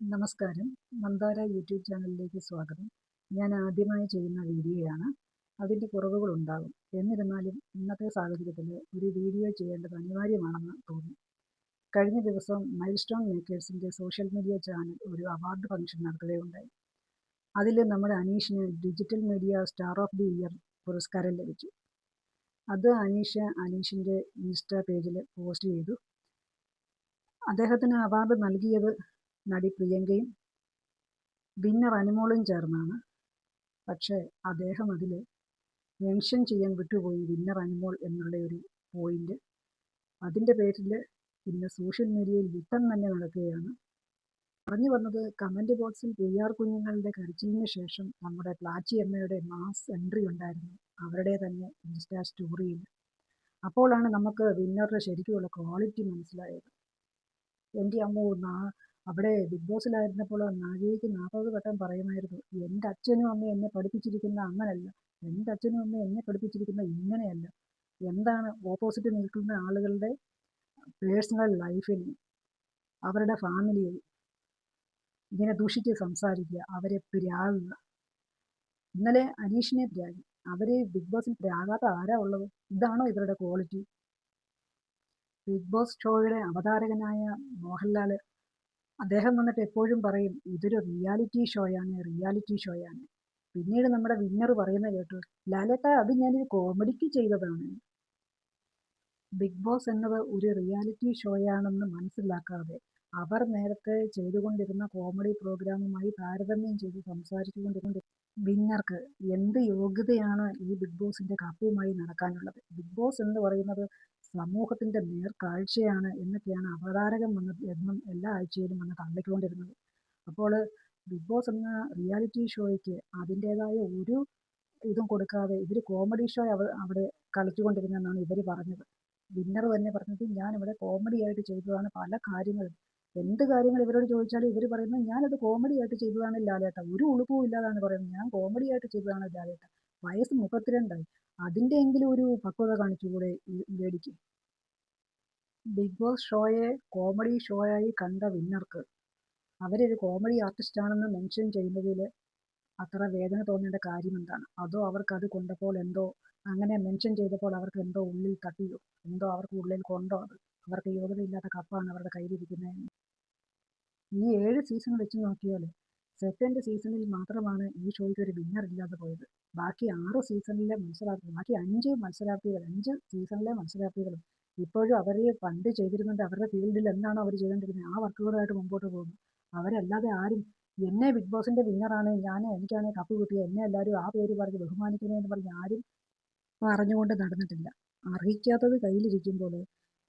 നമസ്കാരം. മന്ദാര യൂട്യൂബ് ചാനലിലേക്ക് സ്വാഗതം. ഞാൻ ആദ്യമായി ചെയ്യുന്ന വീഡിയോയാണ്. അതിൻ്റെ കുറവുകളുണ്ടാകും. എന്നിരുന്നാലും ഇന്നത്തെ സാഹചര്യത്തിൽ ഒരു വീഡിയോ ചെയ്യേണ്ടത് അനിവാര്യമാണെന്ന് തോന്നി. കഴിഞ്ഞ ദിവസം മൈൽസ്റ്റോൺ മേക്കേഴ്സിൻ്റെ സോഷ്യൽ മീഡിയ ചാനൽ ഒരു അവാർഡ് ഫംഗ്ഷൻ നടത്തുകയുണ്ടായി. അതിൽ നമ്മുടെ അനീഷിന് digital media star of the year പുരസ്കാരം ലഭിച്ചു. അത് അനീഷിൻ്റെ ഇൻസ്റ്റാ പേജിൽ പോസ്റ്റ് ചെയ്തു. അദ്ദേഹത്തിന് അവാർഡ് നൽകിയത് നടി പ്രിയങ്കയും വിന്നർ അനുമോളും ചേർന്നാണ്. പക്ഷേ അദ്ദേഹം അതിൽ മെൻഷൻ ചെയ്യാൻ വിട്ടുപോയി വിന്നർ അനുമോൾ എന്നുള്ള ഒരു പോയിന്റ്. അതിൻ്റെ പേരിൽ ഇന്ന് സോഷ്യൽ മീഡിയയിൽ യുദ്ധം തന്നെ നടക്കുകയാണ്. പറഞ്ഞു വന്നത്, കമൻറ്റ് ബോക്സിൽ PR കുഞ്ഞുങ്ങളുടെ കരച്ചിലിന് ശേഷം നമ്മുടെ പ്ലാച്ചി അമ്മയുടെ മാസ് എൻട്രി ഉണ്ടായിരുന്നു അവരുടെ തന്നെ ഇൻസ്റ്റാ സ്റ്റോറിയിൽ. അപ്പോഴാണ് നമുക്ക് വിന്നറുടെ ശരിക്കുമുള്ള ക്വാളിറ്റി മനസ്സിലായത്. എൻ്റെ അമ്മോ, അവിടെ ബിഗ് ബോസിലായിരുന്നപ്പോൾ 40 വട്ടം പറയുമായിരുന്നു, എൻ്റെ അച്ഛനും അമ്മയും എന്നെ പഠിപ്പിച്ചിരിക്കുന്ന അങ്ങനെയല്ല, എൻ്റെ അച്ഛനും അമ്മയും എന്നെ പഠിപ്പിച്ചിരിക്കുന്ന ഇങ്ങനെയല്ല. എന്താണ് ഓപ്പോസിറ്റ് നിൽക്കുന്ന ആളുകളുടെ പേഴ്സണൽ ലൈഫിൽ, അവരുടെ ഫാമിലിയിൽ ഇങ്ങനെ ദൂഷിച്ച് സംസാരിക്കുക, അവരെ പ്രാകുക. ഇന്നലെ അനീഷിനെ പ്രാഗി. അവരെ ബിഗ് ബോസിൽ പ്രാകാത്ത ആരാ ഉള്ളത്? ഇതാണോ ഇവരുടെ ക്വാളിറ്റി? ബിഗ് ബോസ് ഷോയുടെ അവതാരകനായ മോഹൻലാൽ, അദ്ദേഹം വന്നിട്ട് എപ്പോഴും പറയും, ഇതൊരു റിയാലിറ്റി ഷോയാണ്. പിന്നീട് നമ്മുടെ വിന്നർ പറയുന്ന കേട്ടു, ലാലേട്ട അത് ഞാനൊരു കോമഡിക്ക് ചെയ്തതാണ്. ബിഗ് ബോസ് എന്നത് ഒരു റിയാലിറ്റി ഷോയാണെന്ന് മനസ്സിലാക്കാതെ അവർ നേരത്തെ ചെയ്തുകൊണ്ടിരുന്ന കോമഡി പ്രോഗ്രാമുമായി താരതമ്യം ചെയ്ത് സംസാരിച്ചുകൊണ്ടിരുന്ന വിന്നർക്ക് എന്ത് യോഗ്യതയാണ് ഈ ബിഗ് ബോസിൻ്റെ കപ്പുമായി നടക്കാനുള്ളത്? ബിഗ് ബോസ് എന്ന് പറയുന്നത് സമൂഹത്തിൻ്റെ നേർക്കാഴ്ചയാണ് എന്നൊക്കെയാണ് അവതാരകൻ എന്നും എല്ലാ ആഴ്ചയിലും വന്ന് തള്ളിക്കൊണ്ടിരുന്നത്. അപ്പോൾ ബിഗ് ബോസ് എന്ന റിയാലിറ്റി ഷോയ്ക്ക് അതിൻ്റേതായ ഒരു ഇതും കൊടുക്കാതെ ഇവർ കോമഡി ഷോ അവിടെ കളിച്ചുകൊണ്ടിരുന്നെന്നാണ് ഇവർ പറഞ്ഞത്. വിന്നർ തന്നെ പറഞ്ഞത്, ഞാനിവിടെ കോമഡി ആയിട്ട് ചെയ്തതാണ് പല കാര്യങ്ങളും. എന്ത് കാര്യങ്ങൾ ഇവരോട് ചോദിച്ചാലും ഇവർ പറയുന്നത്, ഞാനത് കോമഡി ആയിട്ട് ചെയ്തതാണ് ലാലേട്ട. ഒരു ഉളുപ്പും ഇല്ലാതാണ് പറയുന്നത്, ഞാൻ കോമഡി ആയിട്ട് ചെയ്തതാണ് ലാലേട്ട. വയസ്സ് 32ആയി, അതിൻ്റെ എങ്കിലും ഒരു പക്വത കാണിച്ചുകൂടെ ലേഡിക്ക്? ബിഗ് ബോസ് ഷോയെ കോമഡി ഷോയായി കണ്ട വിന്നർക്ക് അവരൊരു കോമഡി ആർട്ടിസ്റ്റാണെന്ന് മെൻഷൻ ചെയ്യുന്നതിൽ അത്ര വേദന തോന്നേണ്ട കാര്യം എന്താണ്? അതോ അവർക്ക് അത് കൊണ്ടപ്പോൾ എന്തോ, അങ്ങനെ മെൻഷൻ ചെയ്തപ്പോൾ അവർക്ക് എന്തോ ഉള്ളിൽ തട്ടിയോ, എന്തോ അവർക്ക് ഉള്ളിൽ കൊണ്ടോ അത്? അവർക്ക് യോഗ്യതയില്ലാത്ത കപ്പാണ് അവരുടെ കയ്യിലിരിക്കുന്നത്. ഈ 7 സീസൺ വെച്ച് നോക്കിയാൽ സെക്കൻഡ് സീസണിൽ മാത്രമാണ് ഈ ഷോയ്ക്ക് ഒരു വിന്നർ ഇല്ലാതെ പോയത്. ബാക്കി 5 സീസണിലെ മത്സരാർത്ഥികൾ, ബാക്കി 5 സീസണിലെ മത്സരാർത്ഥികളും ഇപ്പോഴും അവർ പണ്ട് ചെയ്തിരുന്നത് അവരുടെ ഫീൽഡിൽ എന്താണോ അവർ ചെയ്തുകൊണ്ടിരുന്നത് ആ വർക്കുകളായിട്ട് മുമ്പോട്ട് പോകുന്നു. അവരല്ലാതെ ആരും എന്നെ ബിഗ് ബോസിൻ്റെ വിന്നറാണ്, എനിക്കാണ് കപ്പ് കിട്ടിയത്, എന്നെ എല്ലാവരും ആ പേര് പറഞ്ഞ് ബഹുമാനിക്കണമെന്ന് പറഞ്ഞ് ആരും പറഞ്ഞുകൊണ്ട് നടന്നിട്ടില്ല. അർഹിക്കാത്തത് കയ്യിലിരിക്കുമ്പോൾ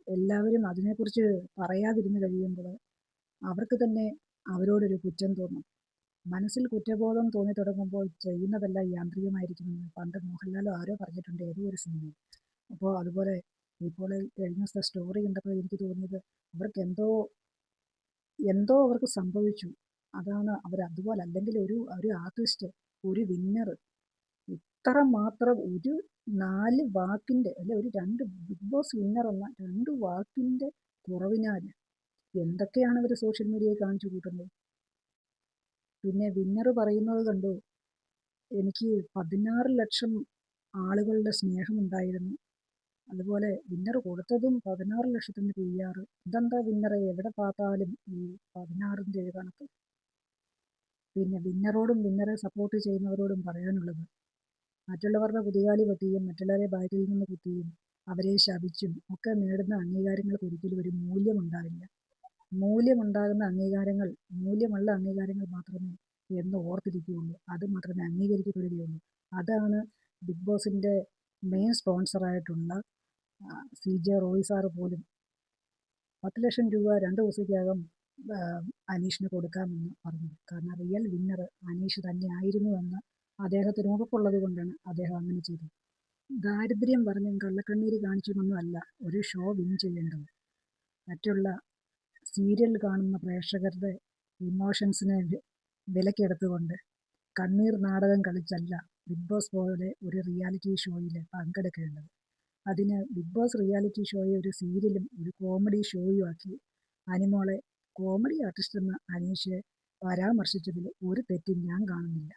എല്ലാവരും അതിനെക്കുറിച്ച് പറയാതിരുന്ന് കഴിയുമ്പോൾ അവർക്ക് തന്നെ അവരോടൊരു കുറ്റം തോന്നും. മനസ്സിൽ കുറ്റബോധം തോന്നി തുടങ്ങുമ്പോൾ ചെയ്യുന്നതെല്ലാം യാന്ത്രികമായിരിക്കുമെന്ന് പണ്ട് മോഹൻലാലോ ആരോ പറഞ്ഞിട്ടുണ്ട് ഏതോ ഒരു സിനിമയിൽ. അപ്പോൾ അതുപോലെ ഇപ്പോൾ കഴിഞ്ഞ ദിവസത്തെ സ്റ്റോറി കണ്ടപ്പോൾ എനിക്ക് തോന്നിയത്, അവർക്ക് എന്തോ അവർക്ക് സംഭവിച്ചു. അതാണ് അവർ അതുപോലെ. അല്ലെങ്കിൽ ഒരു ആർട്ടിസ്റ്റ്, ഒരു വിന്നർ ഇത്ര മാത്രം ഒരു 4 വാക്കിൻ്റെ, അല്ലെ ഒരു 2 ബിഗ് ബോസ് വിന്നർ എന്ന 2 വാക്കിൻ്റെ കുറവിനാൽ എന്തൊക്കെയാണ് അവർ സോഷ്യൽ മീഡിയയിൽ കാണിച്ചു കൂട്ടുന്നത്? പിന്നെ വിന്നർ പറയുന്നത് കണ്ടു, എനിക്ക് 16 ലക്ഷം ആളുകളുടെ സ്നേഹമുണ്ടായിരുന്നു. അതുപോലെ വിന്നർ കൊടുത്തതും 16 ലക്ഷത്തിന് PR. ഇതെന്താ വിന്നറെ, എവിടെ பார்த்தாലും ഈ 16ൻ്റെ കണക്ക്? പിന്നെ വിന്നറോടും വിന്നറെ സപ്പോർട്ട് ചെയ്യുന്നവരോടും പറയാനുള്ളത്, മറ്റുള്ളവരുടെ കുതികാലി പറ്റിയും മറ്റുള്ളവരെ ബാക്കിൽ നിന്ന് കുത്തിയും അവരെ ശപിച്ചും ഒക്കെ നേടുന്ന അംഗീകാരങ്ങൾക്ക് ഒരിക്കലും ഒരു മൂല്യമുണ്ടാവില്ല. മൂല്യമുള്ള അംഗീകാരങ്ങൾ മാത്രമേ എന്ന് ഓർത്തിരിക്കുകയുള്ളൂ. അത് മാത്രമേ അംഗീകരിക്കപ്പെടുകയുള്ളൂ. അതാണ് ബിഗ് ബോസിൻ്റെ മെയിൻ സ്പോൺസറായിട്ടുള്ള CJ റോയ് സാറ് പോലും 10 ലക്ഷം രൂപ 2 ദിവസത്തിനകം അനീഷിന് കൊടുക്കാമെന്ന് പറഞ്ഞു. കാരണം റിയൽ വിന്നർ അനീഷ് തന്നെ ആയിരുന്നുവെന്ന് അദ്ദേഹത്തിന് ഉറപ്പുള്ളത് കൊണ്ടാണ് അദ്ദേഹം അങ്ങനെ ചെയ്തത്. ദാരിദ്ര്യം പറഞ്ഞും കള്ളക്കണ്ണീര് കാണിച്ചുമൊന്നും അല്ല ഒരു ഷോ വിൻ ചെയ്യേണ്ടത്. മറ്റുള്ള സീരിയൽ കാണുന്ന പ്രേക്ഷകരുടെ ഇമോഷൻസിനെ വിലക്കെടുത്തുകൊണ്ട് കണ്ണീർ നാടകം കളിച്ചല്ല ബിഗ് ബോസ് പോലെ ഒരു റിയാലിറ്റി ഷോയിൽ പങ്കെടുക്കേണ്ടത്. അതിന് ബിഗ് ബോസ് റിയാലിറ്റി ഷോയെ ഒരു സീരിയലും ഒരു കോമഡി ഷോയും ആക്കി അനുമോളെ കോമഡി ആർട്ടിസ്റ്റ് എന്ന അനീഷ് പരാമർശിച്ചതിൽ ഒരു തെറ്റും ഞാൻ കാണുന്നില്ല.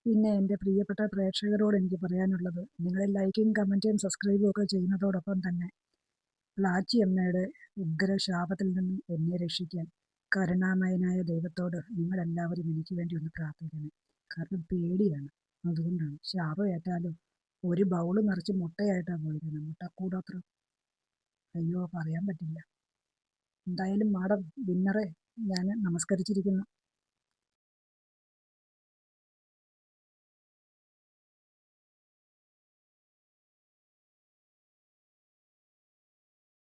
പിന്നെ എൻ്റെ പ്രിയപ്പെട്ട പ്രേക്ഷകരോട് എനിക്ക് പറയാനുള്ളത്, നിങ്ങൾ ലൈക്കും കമൻറ്റും സബ്സ്ക്രൈബും ഒക്കെ ചെയ്യുന്നതോടൊപ്പം തന്നെ പ്ലാച്ചി അമ്മയുടെ ഉഗ്രശാപത്തിൽ നിന്നും എന്നെ രക്ഷിക്കാൻ കരുണാമയനായ ദൈവത്തോട് നിങ്ങളെല്ലാവരും എനിക്ക് വേണ്ടി ഒന്ന് പ്രാർത്ഥിക്കണം. കാരണം പേടിയാണ്, അതുകൊണ്ടാണ്. ശാപം ഏറ്റാലോ, ഒരു ബൗള് നിറച്ച് മുട്ടയായിട്ടാണ് പോയിരുന്നത്, മുട്ടക്കൂടോത്രം. അയ്യോ, പറയാൻ പറ്റില്ല. എന്തായാലും മാഡം, വിന്നറെ ഞാൻ നമസ്കരിച്ചിരിക്കുന്നു.